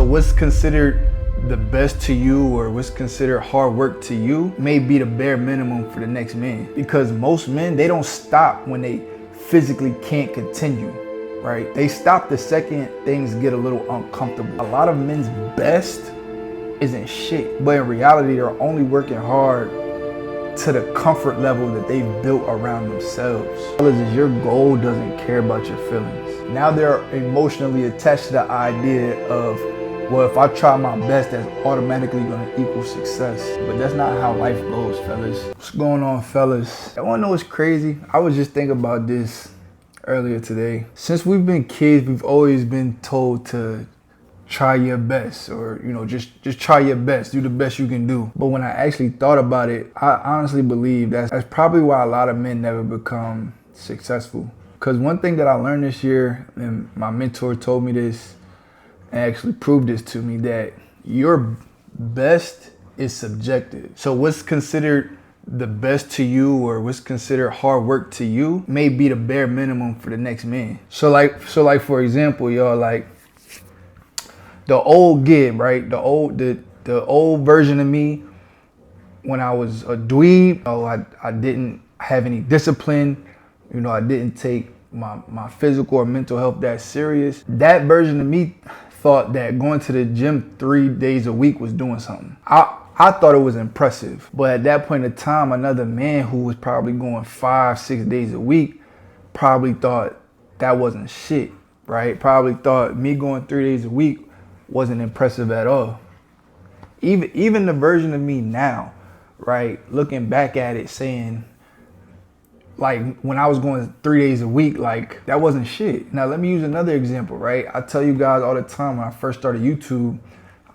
what's considered the best to you or what's considered hard work to you may be the bare minimum for the next man. Because most men, they don't stop when they physically can't continue, right? They stop the second things get a little uncomfortable. A lot of men's best isn't shit, but in reality, they're only working hard to the comfort level that they've built around themselves. Fellas, your goal doesn't care about your feelings. Now they're emotionally attached to the idea of, well, if I try my best, that's automatically gonna equal success. But that's not how life goes, fellas. What's going on, fellas? I wanna know what's crazy? I was just thinking about this earlier today. Since we've been kids, we've always been told to try your best, or just try your best, do the best you can do. But when I actually thought about it, I honestly believe that's probably why a lot of men never become successful. Because one thing that I learned this year, and my mentor told me this and actually proved this to me, that your best is subjective. So what's considered the best to you or what's considered hard work to you may be the bare minimum for the next man. So like for example, y'all, like the old Gib, right? The old version of me when I was a dweeb. I didn't have any discipline. I didn't take my physical or mental health that serious. That version of me thought that going to the gym 3 days a week was doing something. I thought it was impressive. But at that point in time, another man who was probably going 5-6 days a week probably thought that wasn't shit, right? Probably thought me going 3 days a week wasn't impressive at all. Even the version of me now, right, looking back at it, saying, like, when I was going 3 days a week, like, that wasn't shit. Now, let me use another example, right? I tell you guys all the time, when I first started YouTube,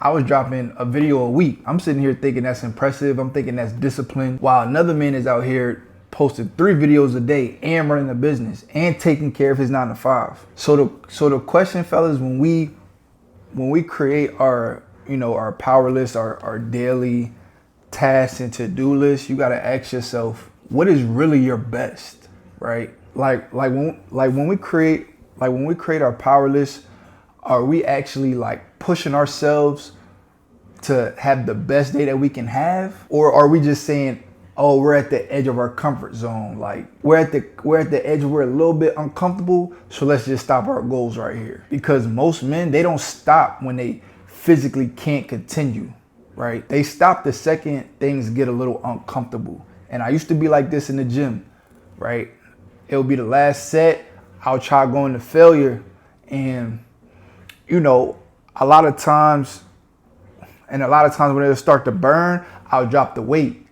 I was dropping a video a week. I'm sitting here thinking that's impressive. I'm thinking that's discipline. While another man is out here posting 3 videos a day and running a business and taking care of his 9 to 5. So the question, fellas, when we create our power list, our daily tasks and to-do list, you gotta ask yourself, what is really your best, right? Like when we create our power list, are we actually like pushing ourselves to have the best day that we can have? Or are we just saying, oh, we're at the edge of our comfort zone. Like we're at the edge, we're a little bit uncomfortable, so let's just stop our goals right here. Because most men, they don't stop when they physically can't continue, right? They stop the second things get a little uncomfortable. And I used to be like this in the gym, right? It'll be the last set, I'll try going to failure. And a lot of times when it'll start to burn, I'll drop the weight,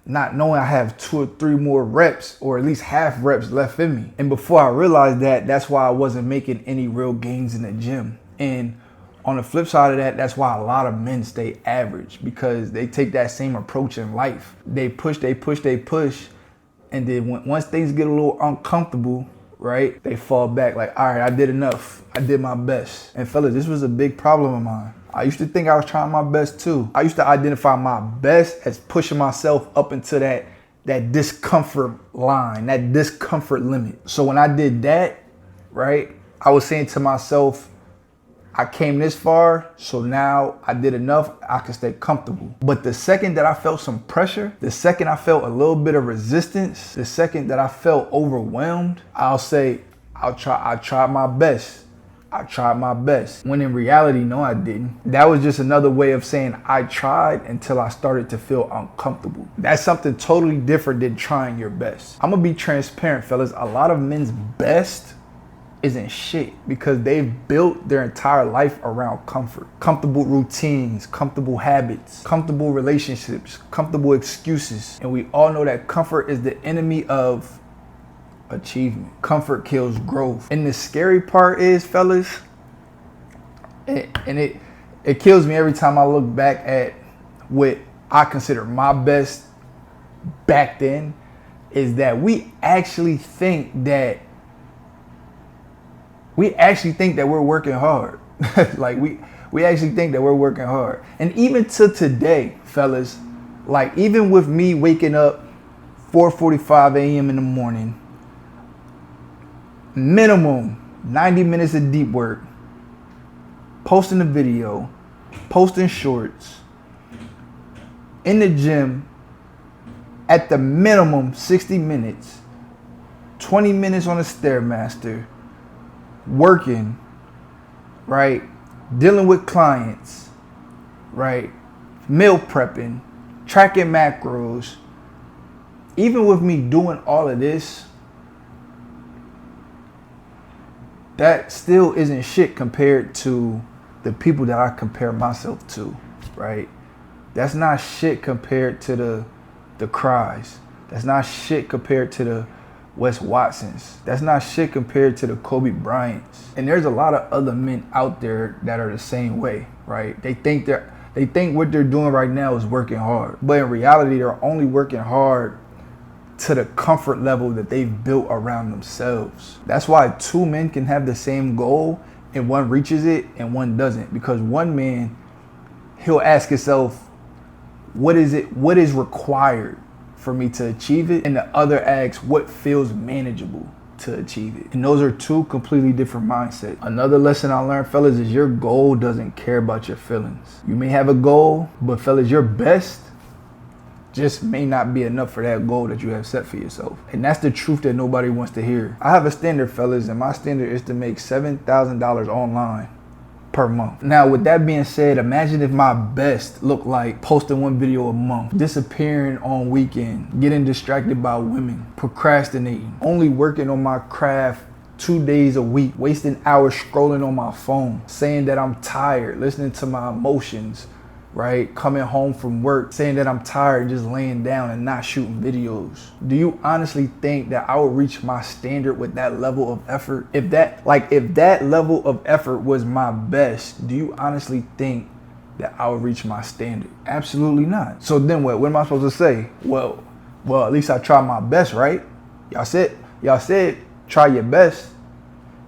not knowing I have 2 or 3 more reps or at least half reps left in me. And before I realized that, that's why I wasn't making any real gains in the gym. And on the flip side of that, that's why a lot of men stay average, because they take that same approach in life. They push. And then once things get a little uncomfortable, right, they fall back like, all right, I did enough. I did my best. And fellas, this was a big problem of mine. I used to think I was trying my best too. I used to identify my best as pushing myself up into that discomfort line, that discomfort limit. So when I did that, right, I was saying to myself, I came this far, so now I did enough, I can stay comfortable. But the second that I felt some pressure, the second I felt a little bit of resistance, the second that I felt overwhelmed, I'll say, I tried my best. I tried my best. When in reality, no, I didn't. That was just another way of saying I tried until I started to feel uncomfortable. That's something totally different than trying your best. I'm gonna be transparent, fellas. A lot of men's best isn't shit because they've built their entire life around comfort. Comfortable routines, comfortable habits, comfortable relationships, comfortable excuses. And we all know that comfort is the enemy of achievement. Comfort kills growth. And the scary part is, fellas, it kills me every time I look back at what I consider my best back then, is that we actually think that we're working hard. Like we actually think that we're working hard. And even to today, fellas, like even with me waking up 4:45 a.m. in the morning, minimum 90 minutes of deep work, posting a video, posting shorts, in the gym, at the minimum 60 minutes, 20 minutes on a Stairmaster, working, right? Dealing with clients, right? Meal prepping, tracking macros. Even with me doing all of this, that still isn't shit compared to the people that I compare myself to, right? That's not shit compared to the Cries. That's not shit compared to the Weswatsons. That's not shit compared to the Kobe Bryants. And there's a lot of other men out there that are the same way, right? They think what they're doing right now is working hard, but in reality, they're only working hard to the comfort level that they've built around themselves. That's why two men can have the same goal and one reaches it and one doesn't, because one man, he'll ask himself, what is required for me to achieve it? And the other asks, what feels manageable to achieve it? And those are two completely different mindsets. Another lesson I learned, fellas, is your goal doesn't care about your feelings. You may have a goal, but fellas, your best just may not be enough for that goal that you have set for yourself. And that's the truth that nobody wants to hear. I have a standard, fellas, and my standard is to make $7,000 online per month. Now, with that being said, imagine if my best looked like posting one video a month, disappearing on weekend, getting distracted by women, procrastinating, only working on my craft 2 days a week, wasting hours scrolling on my phone, saying that I'm tired, listening to my emotions, right? Coming home from work, saying that I'm tired, just laying down and not shooting videos. Do you honestly think that I would reach my standard with that level of effort? If that level of effort was my best, do you honestly think that I would reach my standard? Absolutely not. So then what am I supposed to say? Well, at least I tried my best, right? Y'all said try your best.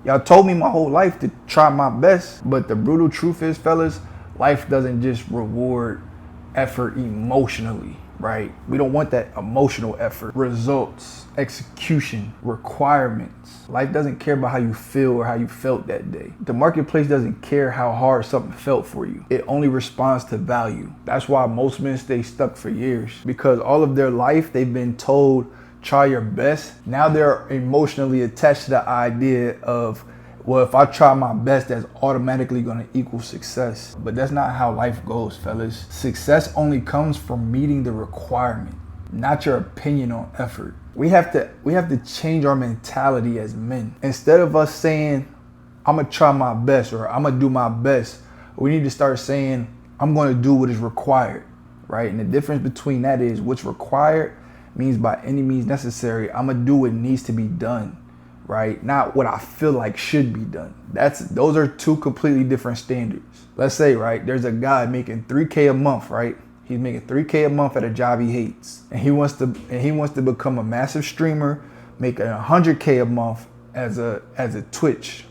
Y'all told me my whole life to try my best, but the brutal truth is, fellas, life doesn't just reward effort emotionally, right? We don't want that emotional effort. Results, execution, requirements. Life doesn't care about how you feel or how you felt that day. The marketplace doesn't care how hard something felt for you. It only responds to value. That's why most men stay stuck for years, because all of their life they've been told, try your best. Now they're emotionally attached to the idea of, well, if I try my best, that's automatically gonna equal success. But that's not how life goes, fellas. Success only comes from meeting the requirement, not your opinion on effort. We have to change our mentality as men. Instead of us saying, I'm gonna try my best or I'm gonna do my best, we need to start saying, I'm gonna do what is required, right? And the difference between that is what's required means by any means necessary. I'm gonna do what needs to be done, right? Not what I feel like should be done. Those are two completely different standards. Let's say, right, there's a guy making $3K a month, right? He's making $3K a month at a job he hates. And he wants to become a massive streamer, making $100K a month as a Twitch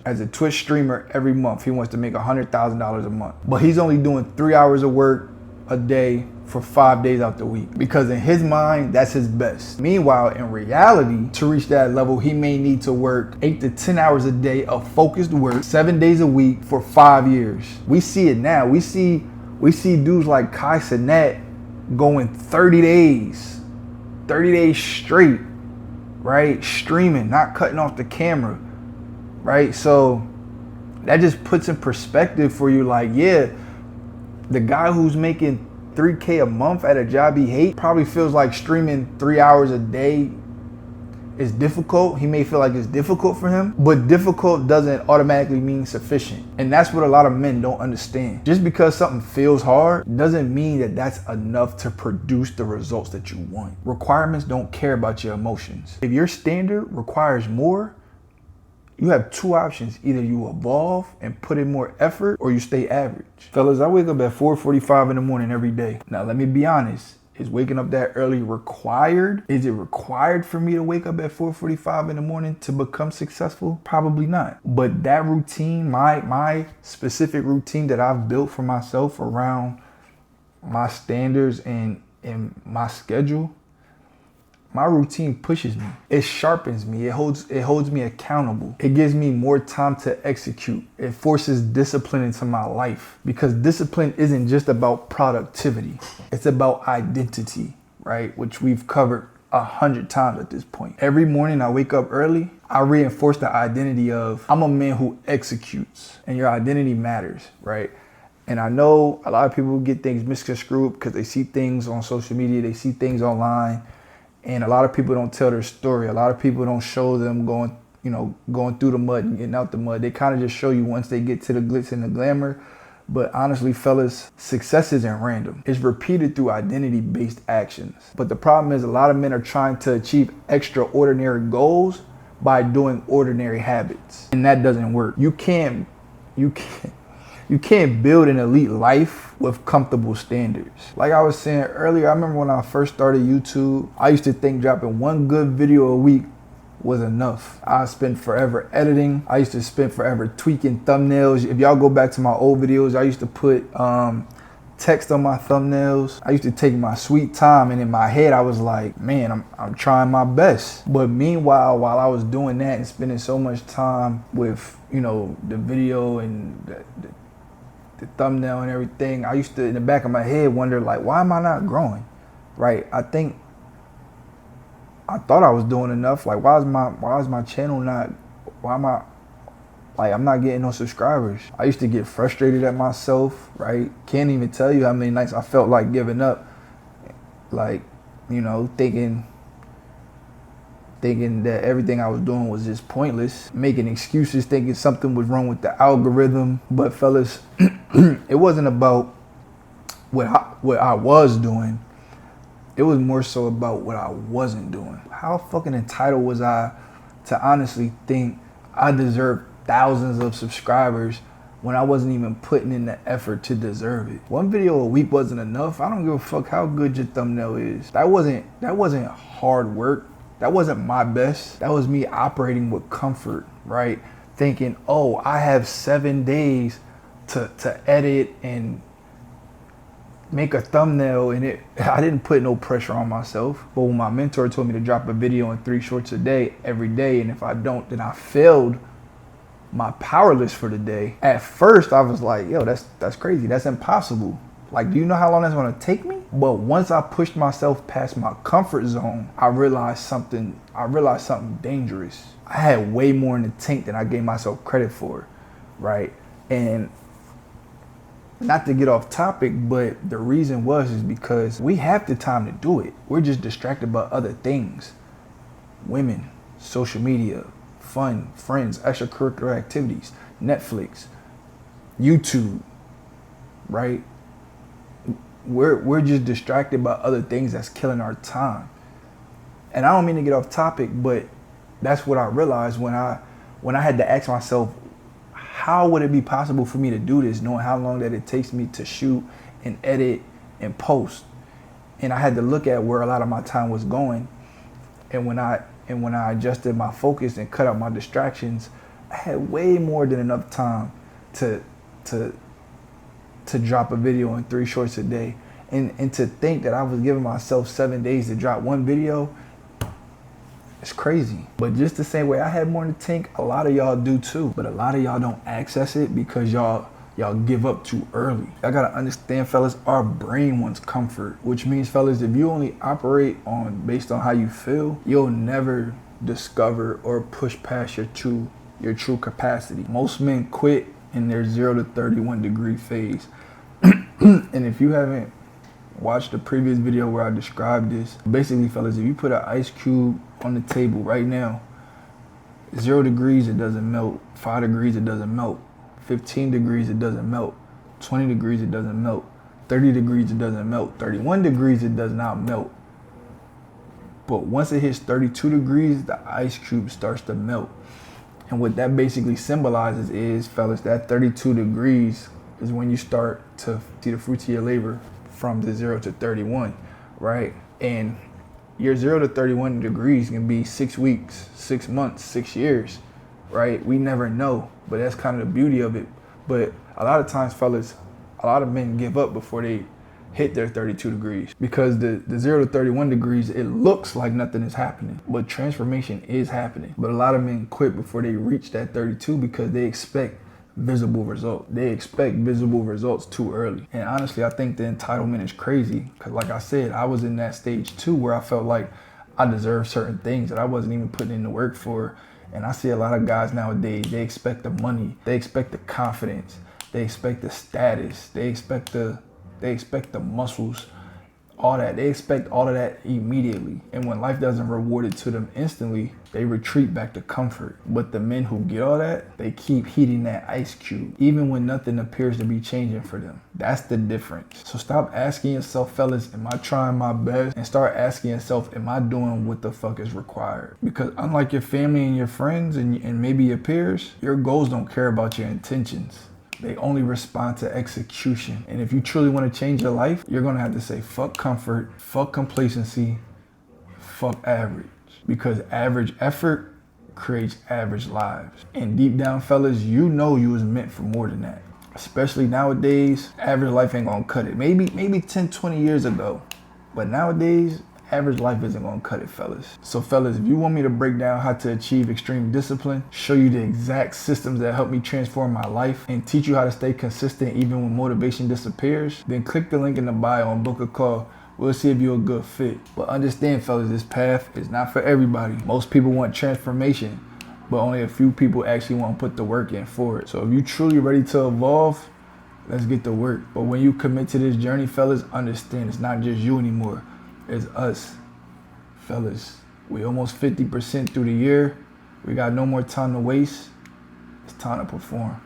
streamer every month. He wants to make $100,000 a month. But he's only doing 3 hours of work a day for 5 days out the week, because in his mind, that's his best. Meanwhile, in reality, to reach that level, he may need to work 8 to 10 hours a day of focused work, 7 days a week for 5 years. We see it now. We see dudes like Kai Cenat going 30 days straight, right? Streaming, not cutting off the camera, right? So that just puts in perspective for you, like, yeah, the guy who's making $3K a month at a job he hates probably feels like streaming 3 hours a day is difficult. He may feel like it's difficult for him, but difficult doesn't automatically mean sufficient. And that's what a lot of men don't understand. Just because something feels hard doesn't mean that that's enough to produce the results that you want. Requirements don't care about your emotions. If your standard requires more, you have two options. Either you evolve and put in more effort, or you stay average. Fellas, I wake up at 4:45 in the morning every day. Now, let me be honest. Is waking up that early required? Is it required for me to wake up at 4:45 in the morning to become successful? Probably not. But that routine, my specific routine that I've built for myself around my standards and my schedule, My routine pushes me. It sharpens me. It holds me accountable. It gives me more time to execute. It forces discipline into my life, because discipline isn't just about productivity. It's about identity, right? Which we've covered 100 times at this point. Every morning I wake up early, I reinforce the identity of I'm a man who executes, and your identity matters, right? And I know a lot of people get things misconstrued because they see things on social media, they see things online, and a lot of people don't tell their story. A lot of people don't show them going through the mud and getting out the mud. They kind of just show you once they get to the glitz and the glamour. But honestly, fellas, success isn't random. It's repeated through identity-based actions. But the problem is a lot of men are trying to achieve extraordinary goals by doing ordinary habits. And that doesn't work. You can't build an elite life with comfortable standards. Like I was saying earlier, I remember when I first started YouTube, I used to think dropping one good video a week was enough. I spent forever editing. I used to spend forever tweaking thumbnails. If y'all go back to my old videos, I used to put text on my thumbnails. I used to take my sweet time, and in my head I was like, man, I'm trying my best. But meanwhile, while I was doing that and spending so much time with, the video and the thumbnail and everything, I used to, in the back of my head, wonder like, why am I not growing? Right? I thought I was doing enough. Like, why is my channel not, I'm not getting no subscribers? I used to get frustrated at myself, right? Can't even tell you how many nights I felt like giving up. Like, thinking that everything I was doing was just pointless, making excuses, thinking something was wrong with the algorithm. But fellas, it wasn't about what I was doing. It was more so about what I wasn't doing. How fucking entitled was I to honestly think I deserved thousands of subscribers when I wasn't even putting in the effort to deserve it? One video a week wasn't enough. I don't give a fuck how good your thumbnail is. That wasn't hard work. That wasn't my best. That was me operating with comfort, right? Thinking, oh, I have 7 days to edit and make a thumbnail, and I didn't put no pressure on myself. But when my mentor told me to drop a video in 3 shorts a day, every day, and if I don't, then I failed my power list for the day. At first, I was like, yo, that's crazy. That's impossible. Like, do you know how long that's gonna take me? But once I pushed myself past my comfort zone, I realized something dangerous. I had way more in the tank than I gave myself credit for, right? And not to get off topic, but the reason is because we have the time to do it. We're just distracted by other things. Women, social media, fun, friends, extracurricular activities, Netflix, YouTube, right? We're just distracted by other things that's killing our time. And I don't mean to get off topic, but that's what I realized when I had to ask myself, how would it be possible for me to do this, knowing how long that it takes me to shoot and edit and post? And I had to look at where a lot of my time was going. And when I adjusted my focus and cut out my distractions, I had way more than enough time to drop a video in 3 shorts a day. And to think that I was giving myself 7 days to drop one video, it's crazy. But just the same way I had more in the tank, a lot of y'all do too. But a lot of y'all don't access it because y'all give up too early. Y'all gotta understand, fellas, our brain wants comfort, which means, fellas, if you only operate based on how you feel, you'll never discover or push past your true capacity. Most men quit in their 0 to 31 degree phase. And if you haven't watched the previous video where I described this, basically, fellas, if you put an ice cube on the table right now, 0 degrees, it doesn't melt. 5 degrees, it doesn't melt. 15 degrees, it doesn't melt. 20 degrees, it doesn't melt. 30 degrees, it doesn't melt. 31 degrees, it does not melt. But once it hits 32 degrees, the ice cube starts to melt. And what that basically symbolizes is, fellas, that 32 degrees is when you start to see the fruits of your labor from the 0 to 31, right? And your 0 to 31 degrees can be 6 weeks, 6 months, 6 years, right? We never know, but that's kind of the beauty of it. But a lot of times, fellas, a lot of men give up before they hit their 32 degrees. Because the 0 to 31 degrees, it looks like nothing is happening, but transformation is happening. But a lot of men quit before they reach that 32 because they expect visible results. They expect visible results too early. And honestly, I think the entitlement is crazy. Because like I said, I was in that stage too, where I felt like I deserved certain things that I wasn't even putting in the work for. And I see a lot of guys nowadays, they expect the money, they expect the confidence, they expect the status, they expect the muscles, all that. They expect all of that immediately. And when life doesn't reward it to them instantly, they retreat back to comfort. But the men who get all that, they keep heating that ice cube, even when nothing appears to be changing for them. That's the difference. So stop asking yourself, fellas, am I trying my best? And start asking yourself, am I doing what the fuck is required? Because unlike your family and your friends and maybe your peers, your goals don't care about your intentions. They only respond to execution. And if you truly want to change your life, you're going to have to say fuck comfort, fuck complacency, fuck average. Because average effort creates average lives. And deep down, fellas, you know you was meant for more than that. Especially nowadays, average life ain't going to cut it. Maybe 10, 20 years ago. But nowadays, average life isn't gonna cut it, fellas. So fellas, if you want me to break down how to achieve extreme discipline, show you the exact systems that help me transform my life, and teach you how to stay consistent even when motivation disappears, then click the link in the bio and book a call. We'll see if you're a good fit. But understand, fellas, this path is not for everybody. Most people want transformation, but only a few people actually want to put the work in for it. So if you're truly ready to evolve, let's get to work. But when you commit to this journey, fellas, understand it's not just you anymore. It's us. Fellas, we almost 50% through the year. We got no more time to waste. It's time to perform.